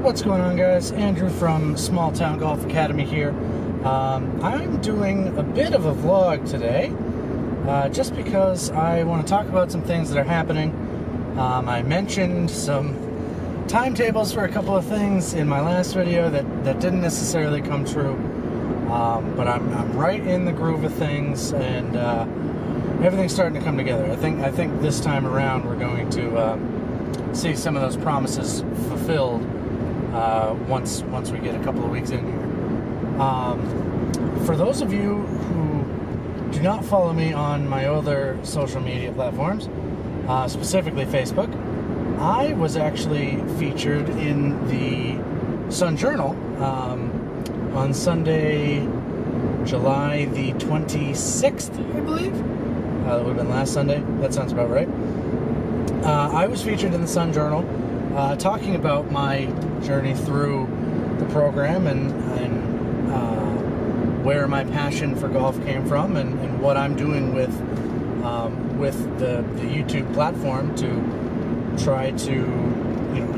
What's going on, guys? Andrew from Small Town Golf Academy here. I'm doing a bit of a vlog today, just because I want to talk about some things that are happening. I mentioned some timetables for a couple of things in my last video that didn't necessarily come true, but I'm right in the groove of things, and everything's starting to come together. I think this time around we're going to see some of those promises fulfilled once we get a couple of weeks in here. For those of you who do not follow me on my other social media platforms, specifically Facebook, I was actually featured in the Sun Journal on Sunday, July the 26th, I believe. That would have been last Sunday. That sounds about right. I was featured in the Sun Journal talking about my journey through the program and where my passion for golf came from, and what I'm doing with the YouTube platform to try to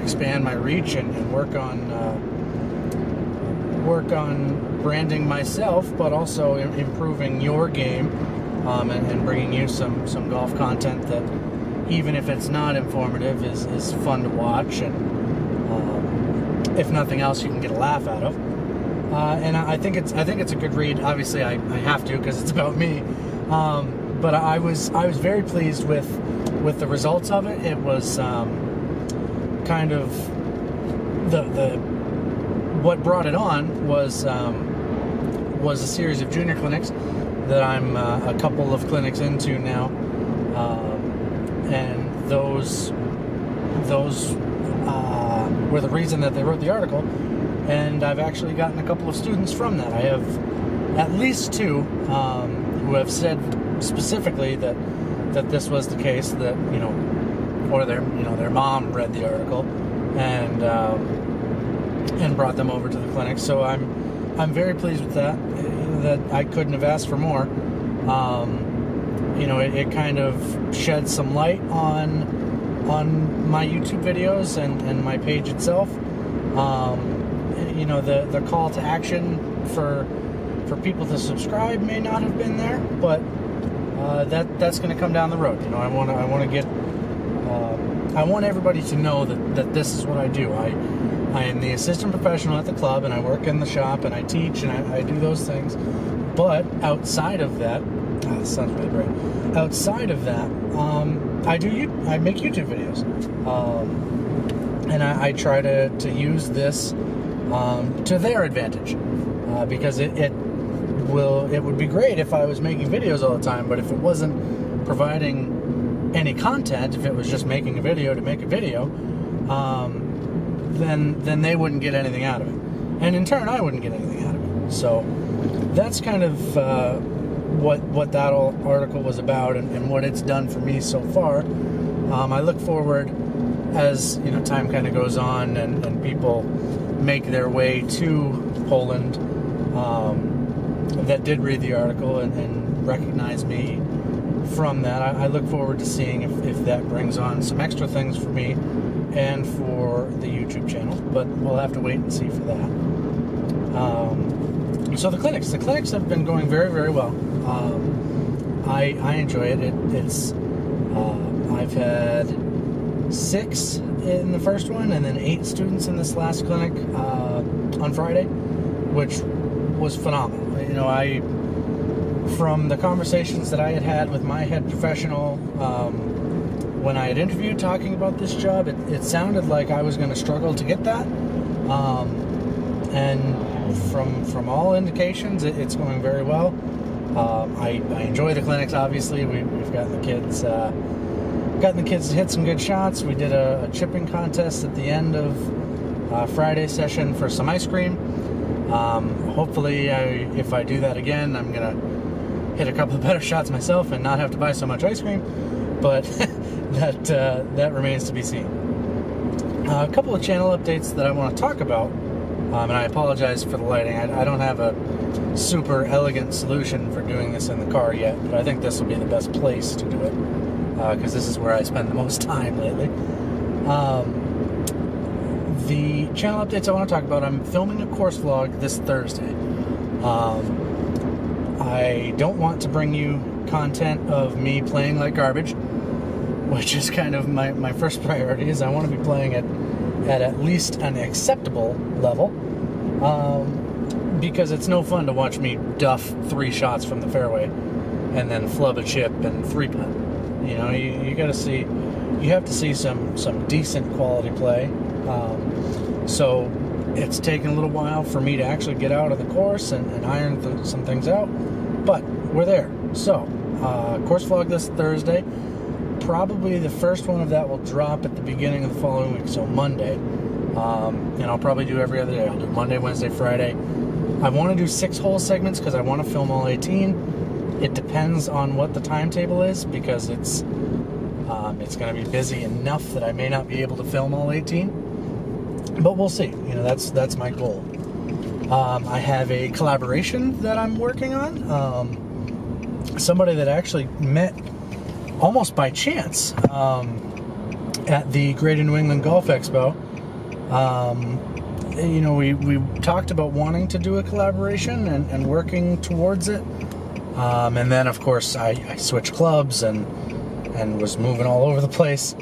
expand my reach and work on branding myself, but also improving your game and bringing you some golf content that, even if it's not informative, is fun to watch, and if nothing else, you can get a laugh out of. And I think it's a good read. Obviously, I have to, because it's about me. But I was very pleased with the results of it. It was kind of the what brought it on was a series of junior clinics that I'm a couple of clinics into now. And those were the reason that they wrote the article, and I've actually gotten a couple of students from that. I have at least two who have said specifically that this was the case, that or their mom read the article and brought them over to the clinic. So I'm very pleased with that. That I couldn't have asked for more. It kind of sheds some light on my YouTube videos and my page itself. The call to action for people to subscribe may not have been there, but that's going to come down the road. I want everybody to know that this is what I do. I am the assistant professional at the club, and I work in the shop, and I teach, and I do those things. But outside of that, the sun's really bright. Outside of that, I make YouTube videos, and I try to use this to their advantage, because it would be great if I was making videos all the time, but if it wasn't providing any content, if it was just making a video to make a video, then they wouldn't get anything out of it, and in turn I wouldn't get anything out of it. So that's kind of what that article was about, and what it's done for me so far. I look forward, as time kind of goes on and people make their way to Poland, that did read the article and recognize me from that. I look forward to seeing if that brings on some extra things for me and for the YouTube channel, but we'll have to wait and see for that. So the clinics have been going very, very well. I enjoy it. I've had 6 in the first one, and then 8 students in this last clinic on Friday, which was phenomenal. From the conversations that I had with my head professional when I had interviewed talking about this job, it sounded like I was going to struggle to get that, and from all indications, it's going very well. I enjoy the clinics. Obviously, we've gotten the kids to hit some good shots. We did a chipping contest at the end of Friday session for some ice cream. Hopefully, if I do that again, I'm gonna hit a couple of better shots myself and not have to buy so much ice cream. But that remains to be seen. A couple of channel updates that I want to talk about. And I apologize for the lighting. I don't have a super elegant solution for doing this in the car yet, but I think this will be the best place to do it, because this is where I spend the most time lately. the channel updates I want to talk about, I'm filming a course vlog this Thursday. I don't want to bring you content of me playing like garbage, which is kind of my first priority. Is I want to be playing at least an acceptable level, because it's no fun to watch me duff 3 shots from the fairway and then flub a chip and 3-putt. You know, you got to see, you have to see some decent quality play. So it's taken a little while for me to actually get out of the course and iron some things out, but we're there. So course vlog this Thursday. Probably the first one of that will drop at the beginning of the following week, so Monday. And I'll probably do every other day. I'll do Monday, Wednesday, Friday. I want to do 6-hole segments because I want to film all 18. It depends on what the timetable is, because it's going to be busy enough that I may not be able to film all 18. But we'll see. You know, that's my goal. I have a collaboration that I'm working on. Somebody that I actually met almost by chance at the Greater New England Golf Expo. You know, we talked about wanting to do a collaboration and working towards it. And then, of course, I switched clubs and was moving all over the place.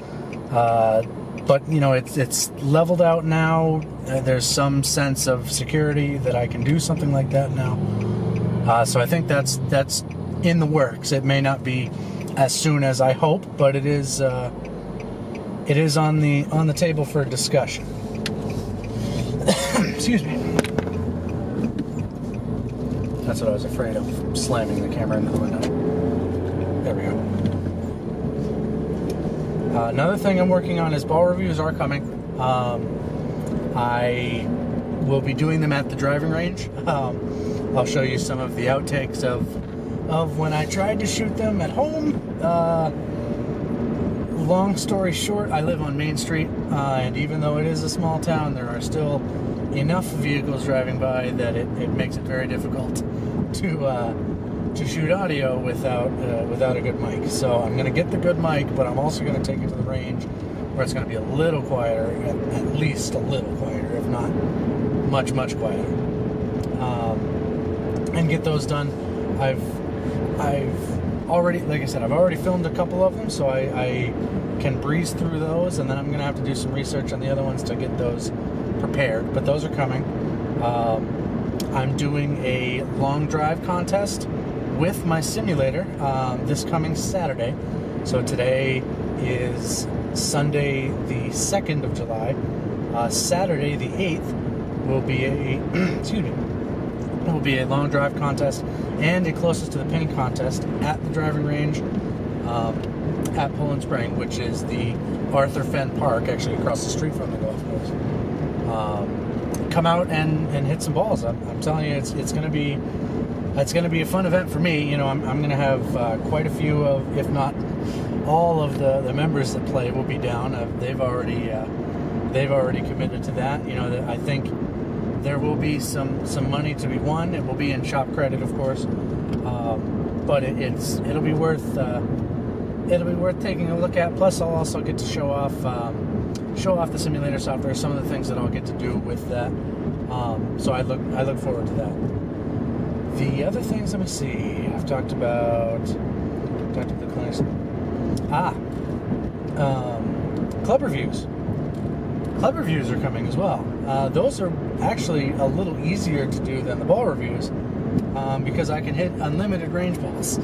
But, you know, it's leveled out now. There's some sense of security that I can do something like that now. So I think that's in the works. It may not be as soon as I hope, but it is on the table for discussion. Excuse me. That's what I was afraid of, slamming the camera into the window. There we go. Another thing I'm working on is ball reviews are coming. I will be doing them at the driving range. I'll show you some of the outtakes of when I tried to shoot them at home. Long story short, I live on Main Street, and even though it is a small town, there are still enough vehicles driving by that it makes it very difficult to shoot audio without a good mic. So I'm going to get the good mic, but I'm also going to take it to the range where it's going to be a little quieter, at least a little quieter, if not much quieter, and get those done. I've already, like I said, I've already filmed a couple of them, so I can breeze through those, and then I'm going to have to do some research on the other ones to get those prepared, but those are coming. I'm doing a long drive contest with my simulator this coming Saturday. So today is Sunday the 2nd of July. Saturday the 8th will be a long drive contest and a closest to the pin contest at the driving range at Poland Spring, which is the Arthur Fenn Park, actually across the street from the golf course. Come out and hit some balls. I'm telling you, it's going to be a fun event for me. You know, I'm going to have quite a few of, if not all of the members that play will be down. They've already committed to that. You know, I think there will be some money to be won. It will be in shop credit, of course, but it'll be worth taking a look at. Plus, I'll also get to show off the simulator software, some of the things that I'll get to do with that. So I look forward to that. The other things, let me see. I've talked about the clinics. Club reviews. Club reviews are coming as well. Those are actually a little easier to do than the ball reviews, because I can hit unlimited range balls.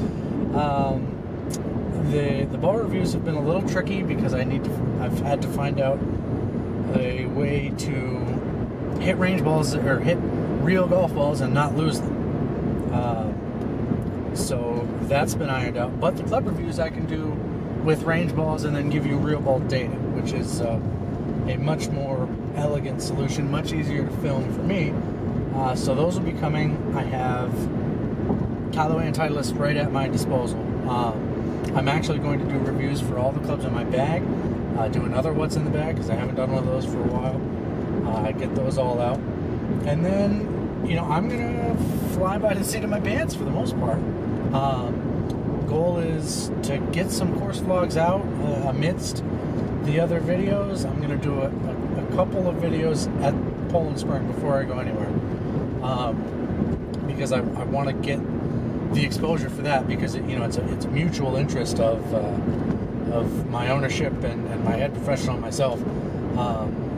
The ball reviews have been a little tricky because I've had to find out a way to hit range balls or hit real golf balls and not lose them. So that's been ironed out. But the club reviews I can do with range balls and then give you real ball data, which is a much more elegant solution, much easier to film for me. So those will be coming. I have Callaway and Titleist right at my disposal. I'm actually going to do reviews for all the clubs in my bag, do another what's in the bag, because I haven't done one of those for a while. Get those all out. And then, you know, I'm going to fly by the seat of my pants for the most part. Goal is to get some course vlogs out amidst the other videos. I'm going to do a couple of videos at Poland Spring before I go anywhere, because I want to get the exposure for that, because it's a mutual interest of my ownership and my head professional and myself.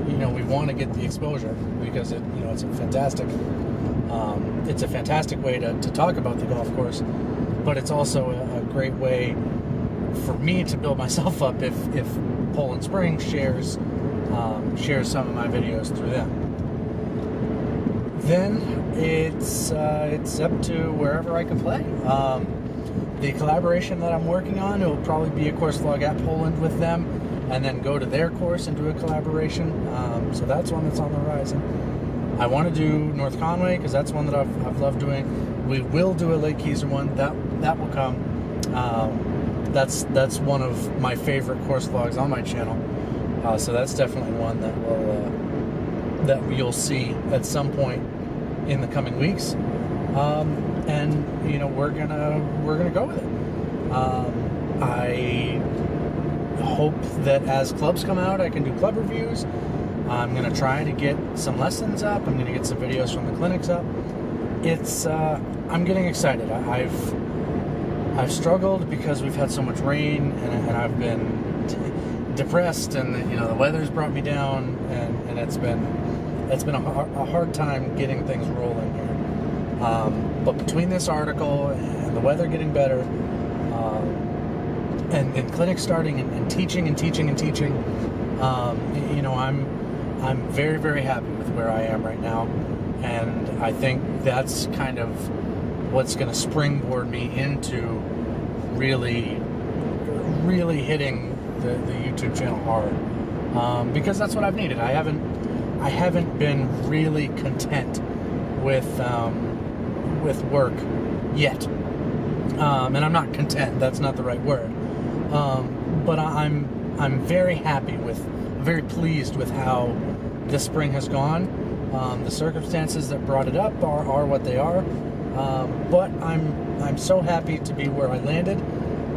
We want to get the exposure because it's a fantastic way to talk about the golf course, but it's also a great way for me to build myself up if Poland Spring shares some of my videos through them. Then it's up to wherever I can play. The collaboration that I'm working on, it will probably be a course vlog at Poland with them, and then go to their course and do a collaboration. So that's one that's on the horizon. I want to do North Conway because that's one that I've loved doing. We will do a Lake Keezer one. That will come. That's one of my favorite course vlogs on my channel. So that's definitely one that you'll see at some point in the coming weeks. And we're gonna go with it. I hope that as clubs come out, I can do club reviews. I'm gonna try to get some lessons up. I'm gonna get some videos from the clinics up. I'm getting excited. I've struggled because we've had so much rain, and I've been depressed, and the weather's brought me down, and it's been a hard time getting things rolling here. But between this article and the weather getting better, and clinics starting and teaching, I'm very, very happy with where I am right now, and I think that's kind of what's going to springboard me into really, really hitting the YouTube channel hard, because that's what I've needed. I haven't been really content with work yet, and I'm not content. That's not the right word. But I'm very very pleased with how this spring has gone. The circumstances that brought it up are what they are. But I'm so happy to be where I landed,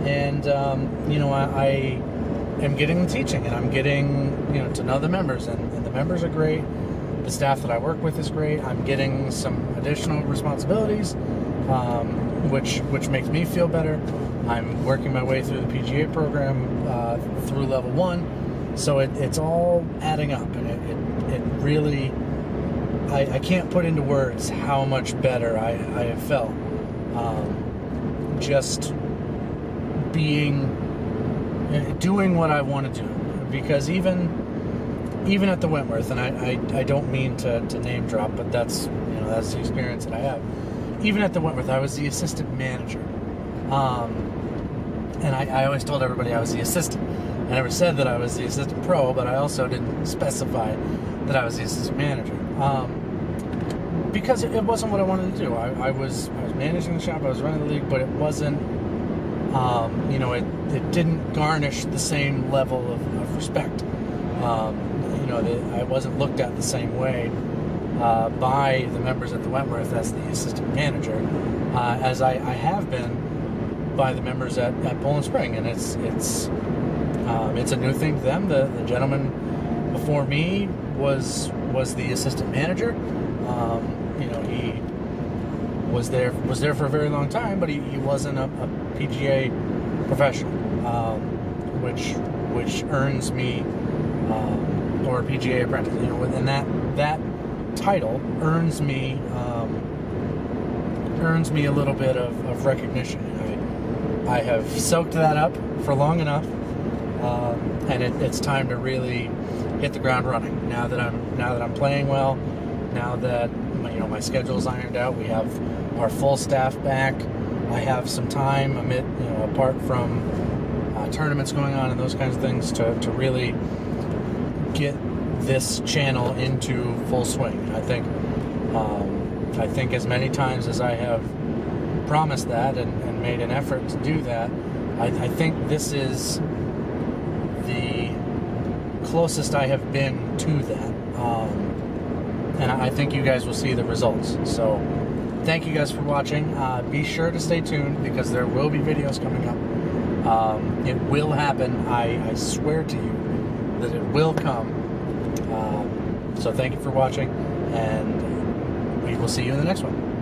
and I am getting the teaching, and I'm getting to know the members, and the members are great. The staff that I work with is great. I'm getting some additional responsibilities, which makes me feel better. I'm working my way through the PGA program through level 1, so it's all adding up, and it really, I can't put into words how much better I have felt. Just doing what I want to do, because even at the Wentworth, and I don't mean to name drop, but that's the experience that I have. Even at the Wentworth, I was the assistant manager, and I always told everybody I was the assistant. I never said that I was the assistant pro, but I also didn't specify that I was the assistant manager, because it wasn't what I wanted to do. I was managing the shop, I was running the league, but it wasn't. It didn't garnish the same level of respect. I wasn't looked at the same way by the members at the Wentworth as the assistant manager, as I have been by the members at Poland Spring, and it's a new thing to them. The gentleman before me was the assistant manager. He was there for a very long time, but he wasn't a PGA professional, which earns me, or a PGA apprentice, and that title earns me a little bit of recognition. I have soaked that up for long enough, and it's time to really hit the ground running. Now that I'm playing well, now that my schedule's ironed out, we have our full staff back. I have some time apart from tournaments going on and those kinds of things to really get this channel into full swing. I think as many times as I have promised that and made an effort to do that, I think this is the closest I have been to that, and I think you guys will see the results. So thank you guys for watching. Be sure to stay tuned, because there will be videos coming up. It will happen. I swear to you that it will come. So thank you for watching, and we will see you in the next one.